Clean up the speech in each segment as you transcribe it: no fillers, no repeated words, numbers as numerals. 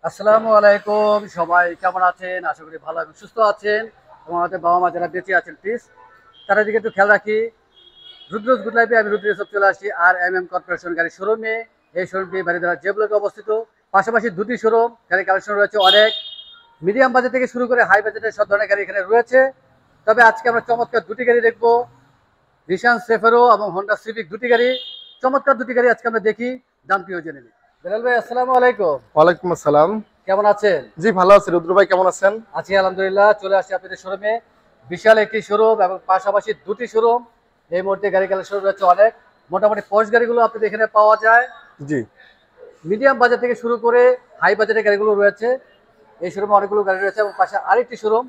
আসসালামু আলাইকুম, সবাই কেমন আছেন? আশা করি ভালো এবং সুস্থ আছেন এবং আমাদের বাবা মা যারা বেঁচে আছেন প্লিজ তারা দিকে একটু খেয়াল রাখি। রুদ্রজ গুড লাইফে আমি রুদ্র সব চলে আসছি আর কর্পোরেশন গাড়ি শোরুমে। এই শোরুমটি বাড়িধারা যে ব্লকে অবস্থিত। পাশাপাশি দুটি শোরুম, গাড়ি কালেকশন রয়েছে অনেক। মিডিয়াম বাজেট থেকে শুরু করে হাই বাজেটের সব ধরনের গাড়ি এখানে রয়েছে। তবে আজকে আমরা চমৎকার দুটি গাড়ি দেখবো, নিশান সেফেরো এবং হোন্ডা সিভিক দুটি গাড়ি। চমৎকার দুটি গাড়ি আজকে আমরা দেখি, দামটিও জেনে নিই। বেলাল ভাই আসসালামু আলাইকুম, ওয়ালাইকুম আসসালাম। কেমন আছেন? জি ভালো আছি, রুদ্র ভাই কেমন আছেন? আছি আলহামদুলিল্লাহ। চলে আসছি আপনাদের শোরুমে, বিশাল একটি শোরুম এবং পাশাপাশি দুটি শোরুম। এই মুহূর্তে গাড়ি কালেকশন রয়েছে অনেক। মোটামুটি পশ গাড়িগুলো আপনাদের এখানে পাওয়া যায়। জি মিডিয়াম বাজেট থেকে শুরু করে হাই বাজেটের গাড়িগুলো রয়েছে। এই শোরুমে অনেকগুলো গাড়ি রয়েছে এবং পাশে আরেকটি শোরুম,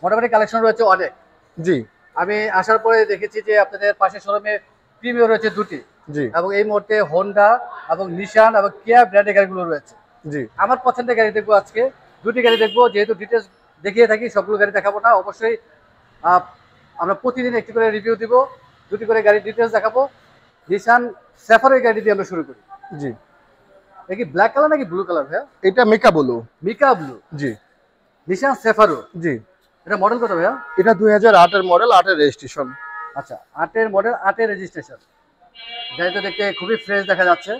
মোটামুটি কালেকশন রয়েছে অনেক। জি আমি আসার পরে দেখেছি যে আপনাদের পাশে শোরুমে প্রিমিয়ার রয়েছে দুটি, জি এবং এই মুহূর্তে হোন্ডা এবং নিশান এবং কিয়া ব্র্যান্ডের গাড়িগুলো রয়েছে। জি আমার পছন্দের গাড়ি দেখবো আজকে, দুটি গাড়ি দেখবো। যেহেতু ডিটেলস দেখিয়ে থাকি, সবগুলো গাড়ি দেখাবো না অবশ্যই। আমরা প্রতিদিন একটি করে রিভিউ দিব, দুটি করে গাড়ি ডিটেলস দেখাবো। নিশান স্যাফারের গাড়ি দিয়ে আমরা শুরু করি। জি এটা কি ব্ল্যাক কালার নাকি ব্লু কালার ভাইয়া? এটা মেকা বলো। মিকা ব্লু। জি নিশান স্যাফারো, জি এটা মডেল কত ভাইয়া? এটা 2008 এর মডেল, 8 এর রেজিস্ট্রেশন। আচ্ছা, 8-এর মডেল, 8-এর রেজিস্ট্রেশন। গাড়িটা দেখতে খুবই ফ্রেশ দেখা যাচ্ছে।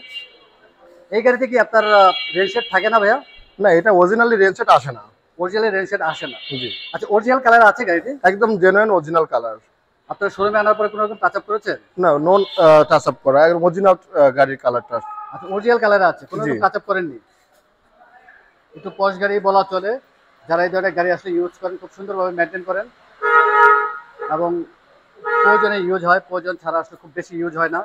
এই গাড়িতে কি আপনার রেল সেট থাকে না ভাইয়া? না, এটা অরিজিনালি রেল সেট আসে না। অরিজিনাল রেল সেট আসে না। জি আচ্ছা, অরিজিনাল কালার আছে গাড়িটি? একদম জেনুইন অরিজিনাল কালার। আপনার শোরুমে আনার পরে কোনো রকম টাচ আপ করেছেন? না, নন টাচ আপ করা, একদম অরিজিনাল গাড়ির কালারটা। আচ্ছা, অরিজিনাল কালার আছে, কোনো জি রকম টাচ আপ করেননি? একটু পশ গাড়ি বলা চলে। যারা এই ধরনের গাড়ি আসলে ইউজ করেন, খুব সুন্দরভাবে মেনটেন করেন এবং প্রয়োজনে ইউজ হয়, প্রয়োজন ছাড়া আসলে খুব বেশি ইউজ হয় না।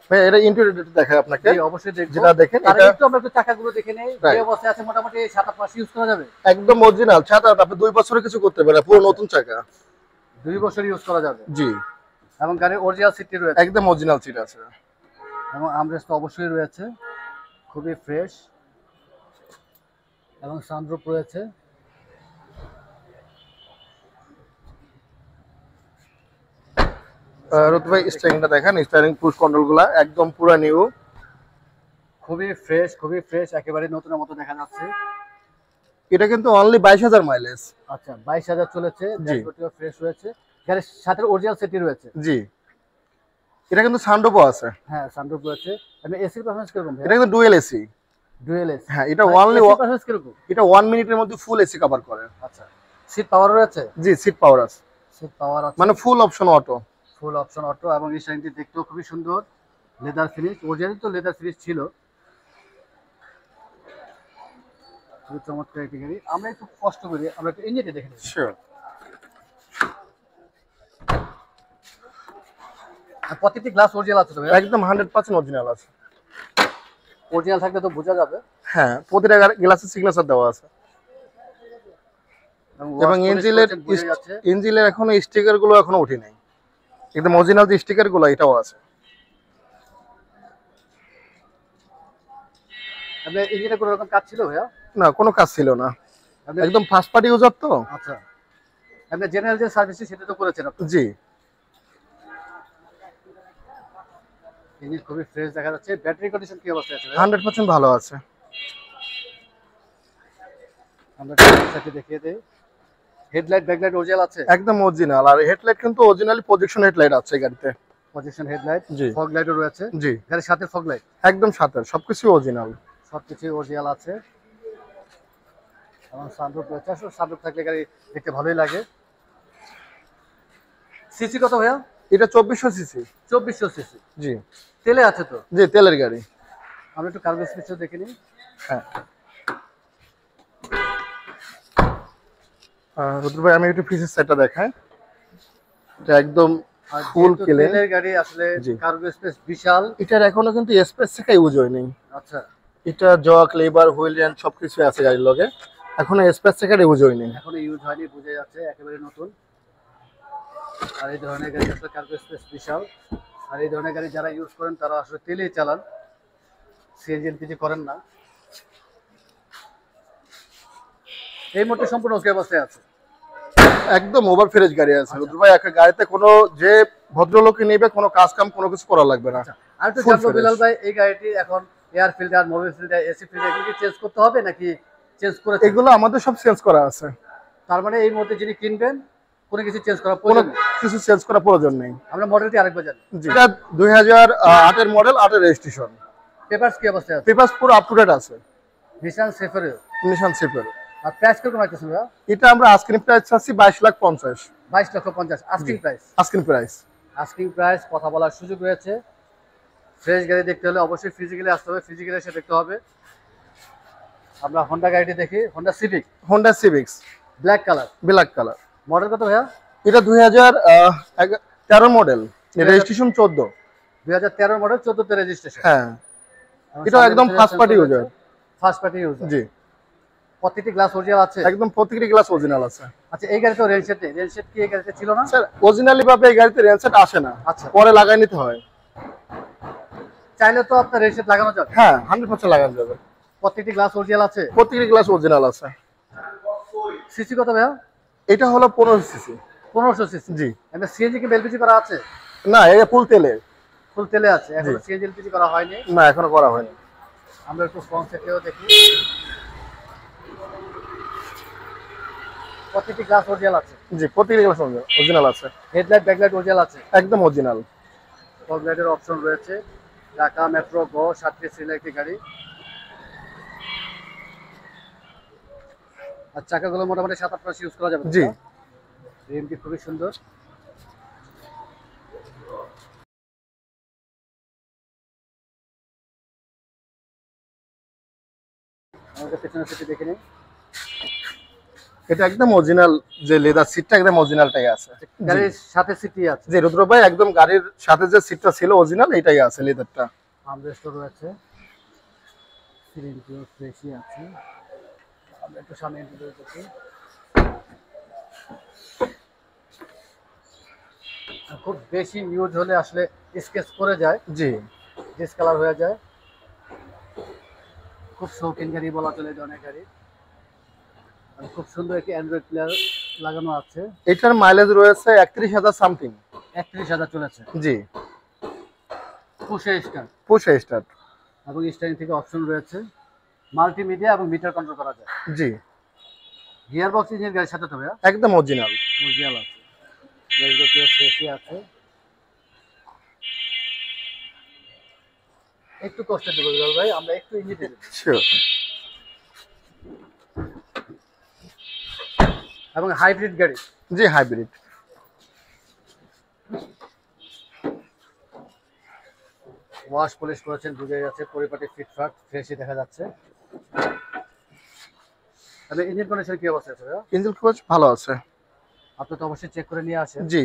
ভাই এটা ইন্টেরিয়র দেখায় আপনাকে, জি অবশ্যই দেখবো। যেটা দেখেন তার এটা একটু আমরা একটু চাকাগুলো দেখে নেই, যে রাইট, অবস্থায় আছে। মোটামুটি 7-8 মাস ইউজ করা যাবে। একদম অরিজিনাল ছাতা। আপনি 2 বছরে কিছু করতে পারেন, পুরো নতুন চাকা। 2 বছর ইউজ করা যাবে জি এবং গাড়ির অরিজিনাল সিটটি রয়েছে একদম অরিজিনাল সিট আছে। এবং আমরেস্ট তো অবশ্যই রয়েছে, খুবই ফ্রেশ এবং সানরুফ রয়েছে। রুদ্র ভাই স্টিয়ারিংটা দেখেন, স্টিয়ারিং পুশ কন্ট্রোল গুলা একদম পুরো নিউ। খুবই ফ্রেশ, খুবই ফ্রেশ, একেবারে নতুনের মতো দেখা যাচ্ছে। এটা কিন্তু অনলি 22,000 মাইলেজ। আচ্ছা, 22,000 চলেছে। জি ড্যাশবোর্ডটিও ফ্রেশ রয়েছে, গাড়ির সাথে অরিজিনাল সিটটি রয়েছে। জি এটা কিন্তু সানরুফও আছে। হ্যাঁ, সানরুফ রয়েছে। আমি এসির পারফরম্যান্স কিরকম ভাই? এটা কিন্তু ডুয়েল এসি। Dual AC. হ্যাঁ, এটা ভাই অনলি এসির পারফরম্যান্স কিরকম? এটা 1 মিনিটের মধ্যে ফুল এসি কভার করে। আচ্ছা, সিট পাওয়ার রয়েছে? জি সিট পাওয়ার আছে, সিট পাওয়ার আছে, মানে full option auto. Full option auto. এবং এই স্টাইলটি দেখতেও খুবই সুন্দর, লেদার ফিনিশ। অরিজিনাল তো লেদার ফিনিশ ছিল। খুবই চমৎকার একটি গাড়ি। আমরা একটু কষ্ট করি, আমরা একটু ইঞ্জিনটা দেখে নিই। শিওর। আর প্রত্যেকটি গ্লাস অরিজিনাল আছে তো ভাই? একদম 100% অরিজিনাল আছে। অরিজিনাল থাকলে তো বোঝা যাবে। হ্যাঁ, প্রতিটা গ্লাসে সিগনেচার দেওয়া আছে। এবং বোঝা যাচ্ছে। ইঞ্জিনের এখনো স্টিকার গুলো এখনো উঠে নাই, একদম অরিজিনাল যে স্টিকার গুলো এটাও আছে। আপনার ইঞ্জিনে কোনো রকম কাজ ছিল ভাইয়া? না, কোনো কাজ ছিল না, আপনার একদম ফার্স্ট পার্টি ইউজার তো। আচ্ছা, আপনার জেনারেল যে সার্ভিসটি সেটা তো করেছেন আপনি? জি ইঞ্জিন খুবই ফ্রেশ দেখা যাচ্ছে। ব্যাটারি কন্ডিশন কি অবস্থায় আছে ভাইয়া? 100% ভালো আছে। আমরা সাথে দেখিয়ে দেই। হেডলাইট ব্যাকলাইট অরিজিনাল আছে? একদম অরিজিনাল। আর হেডলাইট কিন্তু অরিজিনালি প্রজেকশন হেডলাইট আছে গাড়িতে। পজিশন হেডলাইট, জি ফগ লাইটও রয়েছে। জি গাড়ির সাথে ফগ লাইট, একদম সাথে সবকিছু অরিজিনাল। সবকিছু অরিজিনাল আছে এবং সানরুফ রয়েছে। আসলে সানরুফ থাকলে গাড়ি দেখতে ভালোই লাগে। সিসি কত ভাইয়া? এটা 2400 সিসি। 2400 সিসি। জি তেলে আছে তো? জি তেলের গাড়ি। আমরা একটু কার্গো স্পেসও দেখে নিই। হ্যাঁ রুদ্র ভাই আমি একটু ফিচার সেটটা দেখাই। এটা একদম আর ফুল যেহেতু ক্লিন। তেলের গাড়ি আসলে জি কার্গো স্পেস বিশাল। এটার এখনো কিন্তু স্পেস থেকে ইউজ হয়নি। আচ্ছা, এটা জক লেবার হুইল এন্ড সবকিছু আছে গাড়ির লগে, এখনো স্পেস থেকে ইউজ হয়নি। এখনো ইউজ হয়নি, বোঝা যাচ্ছে একেবারে নতুন। আর এই ধরনের গাড়ি আসলে কার্গো স্পেস বিশাল। আর এই ধরনের গাড়ি যারা ইউজ করেন তারা আসলে তেলেই চালান, সিএনজি এলপিজি করেন না। এই মুহূর্তে সম্পূর্ণ ওকে অবস্থায় আছে। একদম ওভার ফ্রেশ গাড়ি আছে রুদ্র ভাই। একটা গাড়িতে কোনো যে ভদ্রলোকে নেবে কোনো কাজ কাম কোনো কিছু করা লাগবে না। আর তো Full জানবো fresh। বিলাল ভাই, এই গাড়িটি এখন air filter, Mobil filter, AC filter এগুলো কি চেঞ্জ করতে হবে নাকি চেঞ্জ করে? এগুলো আমাদের সব চেঞ্জ করা আছে। তার মানে এই মুহূর্তে যিনি কিনবেন কোনো কিছু চেঞ্জ করার কোনো প্রয়োজন নেই। কিছু চেঞ্জ করার প্রয়োজন নেই। আমরা মডেলটি আরেকবার জানি। জি, এটা 2008 এর মডেল, 8 এর রেজিস্ট্রেশন। পেপারস কি অবস্থায় আছে? পেপারস পুরো আপ টু ডেট আছে। নিশান সেফারে। নিশান সেফের। আর প্রাইস কিরকম রাখতেছেন ভাইয়া? এটা আমরা আস্কিং প্রাইস চাচ্ছি 22,50,000। 22,50,000 asking price. Asking price. Asking price, কথা বলার সুযোগ রয়েছে। ফ্রেশ গাড়ি দেখতে হলে অবশ্যই ফিজিক্যালি আসতে হবে, ফিজিক্যালি এসে দেখতে হবে। আমরা হোন্ডা গাড়িটি দেখি, Honda civic, Honda civics black colour. Black colour. Model কত ভাইয়া? এটা 2013 মডেল, রেজিস্ট্রেশন 14। 2013 মডেল, 14 তে রেজিস্ট্রেশন। হ্যাঁ, এটা একদম first party user. First party user. জি, প্রত্যেকটি গ্লাস অরিজিনাল আছে? একদম প্রত্যেকটি গ্লাস অরিজিনাল আছে। আচ্ছা, এই গাড়িতে রেনশেড নেই। রেনশেড কি এই গাড়িতে ছিল না? স্যার, অরিজিনালি ভাবে এই গাড়িতে রেনসেট আসে না, আচ্ছা, পরে লাগাই নিতে হয়। চাইলে তো আপনার রেনশেড লাগানো যাবে। হ্যাঁ, 100% লাগানো যাবে। প্রত্যেকটি গ্লাস অরিজিনাল আছে? প্রত্যেকটি গ্লাস অরিজিনাল আছে। সিসি কত ভাইয়া? এটা হলো 15 সিসি। 1500 সিসি। জি। এমনি সিএনজি কি এলপিজি করা আছে? না, এটা ফুল তেলে। ফুল তেলে আছে, এখন সিএনজি এলপিজি করা হয়নি। না, এখনো করা হয়নি। আমরা একটু ফ্রন্ট থেকেও দেখি। প্রত্যেকটি গ্লাস অরিজিনাল আছে? জি, প্রত্যেকটি গ্লাস অরিজিনাল আছে। হেডলাইট, ব্যাকলাইট অরিজিনাল আছে? একদম অরিজিনাল। ফগ লাইটের অপশন রয়েছে। ঢাকা মেট্রো গো 7 সিরিয়াল একটি গাড়ি। আর চাকাগুলো মোটামুটি 7-8 মাস ইউজ করা যাবে। জি। রিমটি খুবই সুন্দর। আমাদের পেছনের সিটে দেখে নিই। এটা একদম অরিজিনাল, যে লেদার সিটটা একদম অরিজিনালটাই আছে। গাড়ির সাথে সিটি আছে? যে রুদ্র ভাই, একদম গাড়ির সাথে যে সিটটা ছিল অরিজিনাল এটাই আছে, লেদারটা। আমরেস্ট রয়েছে, সিরিঞ্জিও ফ্রেশই আছে। আমরা একটু সামনে ইন্টারভিউ দেখি। খুব বেশি নিউজ হলে আসলে স্কেচ করে যায়, জি। ডিসকালার হয়ে যায়। খুব শৌখিন গাড়ি বলা চলে এই ধরনের গাড়ি। আর খুব সুন্দর একটি অ্যান্ড্রয়েড প্লেয়ার লাগানো আছে। এটার মাইলেজ রয়েছে 31,000 সামথিং। 31,000 চলেছে। জি। পুশে স্টার্ট। Push start. এবং স্টারিং থেকে অপশন রয়েছে, মাল্টিমিডিয়া এবং মিটার কন্ট্রোল করা যায়। জি। গিয়ার বক্স ইঞ্জিন গাড়ির সাথে তো ভাইয়া? একদম অরিজিনাল। অরিজিনাল আছে। গাড়িগুলো ফ্রেশই আছে। একটু কষ্ট দেবো বিলাল ভাই, আমরা একটু ইঞ্জিন দেব। শিওর। এবং হাইব্রিড গাড়ি। জি, হাইব্রিড। ওয়াশ পলিশ করেছেন, বুঝে যাচ্ছে পরিপাটি ফিটফাট ফ্রেশই দেখা যাচ্ছে। তাহলে ইঞ্জিন কন্ডিশন কি অবস্থা আছে ভাইয়া? ইঞ্জিন খুব ভালো আছে। আপনি তো অবশ্যই চেক করে নিয়ে আসেন। জি।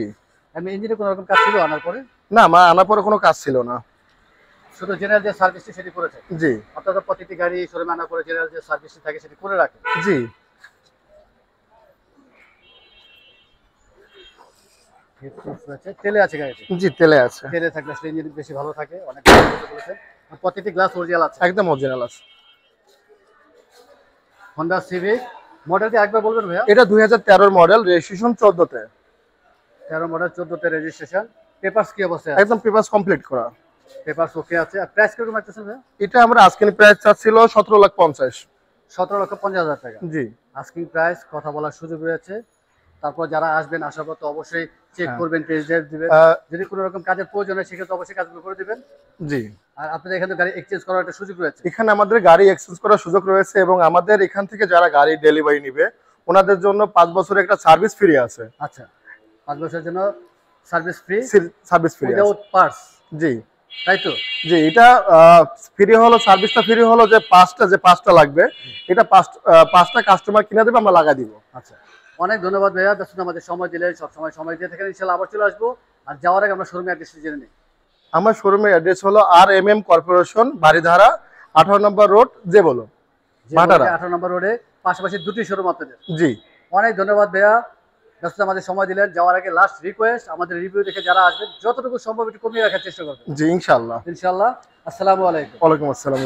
আমি ইঞ্জিনে কোনো রকম কাজ ছিল আনার পরে? না, আমার আনার পরে কোনো কাজ ছিল না। শুধু জেনারেল যে সার্ভিসটি সেটি করেছে? জি। আপনারা প্রতিটি গাড়ি শোরুমে আনার পরে জেনারেল যে সার্ভিসটি থাকে সেটি করে রাখেন? জি। তেলে আছে গাড়িতে? জি, তেলে আছে। তেলে থাকলে আসলে ইঞ্জিন বেশি ভালো থাকে, অনেক বলেছেন। প্রতিটি গ্লাস অরিজিনাল আছে? একদম অরিজিনাল আছে। হোন্ডা সিভিক মডেলটি একবার বলবেন ভাইয়া? এটা 2013 মডেল, রেজিস্ট্রেশন 14 তে। 13 মডেল, 14 তে রেজিস্ট্রেশন। পেপারস কি অবস্থায় আছে? একদম পেপারস কমপ্লিট করা। পেপারস ওকে আছে। আর প্রাইস কিরকম রাখতেছেন ভাইয়া? এটা আমরা আজকের প্রাইস চাচ্ছিল 17,50,000। 17,50,000 টাকা। জি। আস্কিং প্রাইস, কথা বলার সুযোগ রয়েছে। তারপর যারা আসবেন আসার পর তো অবশ্যই চেক করবেন, টেস্ট ড্রাইভ দিবেন। যদি কোনো রকম কাজের প্রয়োজন হয় সেক্ষেত্রে অবশ্যই কাজগুলো করে দিবেন। জি। আর আপনাদের এখানে গাড়ি এক্সচেঞ্জ করার একটা সুযোগ রয়েছে? এখানে আমাদের গাড়ি এক্সচেঞ্জ করার সুযোগ রয়েছে, এবং আমাদের এখান থেকে যারা গাড়ি ডেলিভারি নিবে ওনাদের জন্য 5 বছরের একটা সার্ভিস ফ্রি আছে। আচ্ছা, 5 বছরের জন্য সার্ভিস ফ্রি? সার্ভিস ফ্রি আছে। Without parts? জি। তাই তো? জি, এটা ফ্রি হলো, সার্ভিসটা ফ্রি হলো, যে পাঁচটা লাগবে এটা পাঁচটা কাস্টমার কিনে দেবে, আমরা লাগা দিব। আচ্ছা, অনেক ধন্যবাদ ভাইয়া, ব্যস্ত আমাদের সময় দিলেন। সব সময় দিয়ে থাকেন, ইনশাআল্লাহ আবার চলে আসবো। আর যাওয়ার আগে আমরা শোরুমের অ্যাড্রেসটি জেনে নিই। আমার শোরুমের অ্যাড্রেস হলো RMM কর্পোরেশন, বাড়িধারা 18 নম্বর রোড, যে বলো ভাটারা। 18 নম্বর রোডে, পাশাপাশি দুটি শোরুম আপনাদের। জি। অনেক ধন্যবাদ ভাইয়া, ব্যস্ত আমাদের সময় দিলেন। যাওয়ার আগে লাস্ট রিকোয়েস্ট, আমাদের রিভিউ দেখে যারা আসবেন যতটুকু সম্ভব একটু কমিয়ে রাখার চেষ্টা করবেন। জি, ইনশাআল্লাহ। ইনশাআল্লাহ। আসসালামু আলাইকুম। ওয়ালাইকুম আসসালাম।